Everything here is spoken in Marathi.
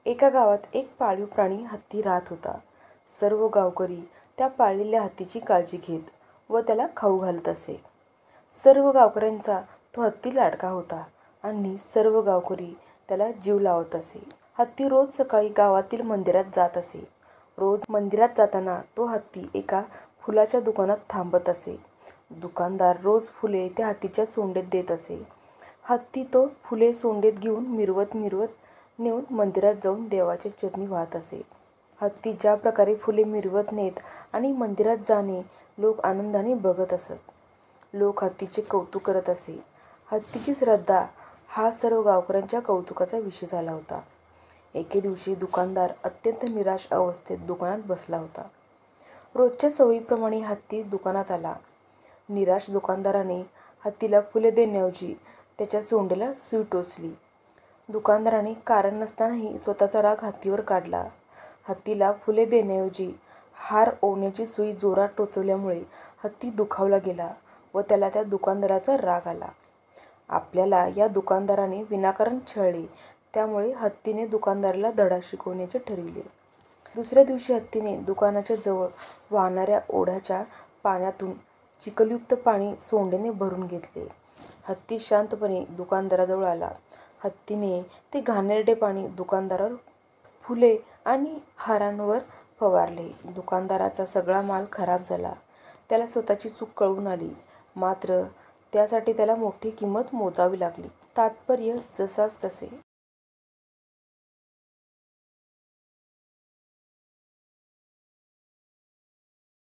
एका गावात एक पाळीव प्राणी हत्ती राहत होता. सर्व गावकरी त्या पाळलेल्या हत्तीची काळजी घेत व त्याला खाऊ घालत असे. सर्व गावकऱ्यांचा तो हत्ती लाडका होता आणि सर्व गावकरी त्याला जीव लावत असे. हत्ती रोज सकाळी गावातील मंदिरात जात असे. रोज मंदिरात जाताना तो हत्ती एका फुलाच्या दुकानात थांबत असे. दुकानदार रोज फुले त्या हत्तीच्या सोंडेत देत असे. हत्ती तो फुले सोंडेत घेऊन मिरवत मिरवत नेऊन मंदिरात जाऊन देवाच्या चरणी वाहत असे. हत्ती ज्या प्रकारे फुले मिरवत नेत आणि मंदिरात जाणे लोक आनंदाने बघत असत. लोक हत्तीचे कौतुक करत असे. हत्तीची श्रद्धा हा सर्व गावकऱ्यांच्या कौतुकाचा विषय झाला होता. एके दिवशी दुकानदार अत्यंत निराश अवस्थेत दुकानात बसला होता. रोजच्या सवयीप्रमाणे हत्ती दुकानात आला. निराश दुकानदाराने हत्तीला फुले देण्याऐवजी त्याच्या सोंडेला सुई टोचली. दुकानदाराने कारण नसतानाही स्वतःचा राग हत्तीवर काढला. हत्तीला फुले देण्याऐवजी हार ओवण्याची सुई जोरात टोचवल्यामुळे हत्ती दुखावला गेला व त्याला त्या दुकानदाराचा राग आला. आपल्याला या दुकानदाराने विनाकारण छळले, त्यामुळे हत्तीने दुकानदाराला धडा शिकवण्याचे ठरविले. दुसऱ्या दिवशी हत्तीने दुकानाच्या जवळ वाहणाऱ्या ओढ्याच्या पाण्यातून चिखलयुक्त पाणी सोंडेने भरून घेतले. हत्ती शांतपणे दुकानदाराजवळ आला. हत्तीने ते घाणेरडे पाणी दुकानदारावर, फुले आणि हारांवर फवारले. दुकानदाराचा सगळा माल खराब झाला. त्याला स्वतःची चूक कळून आली, मात्र त्यासाठी त्याला मोठी किंमत मोजावी लागली. तात्पर्य जसास तसे.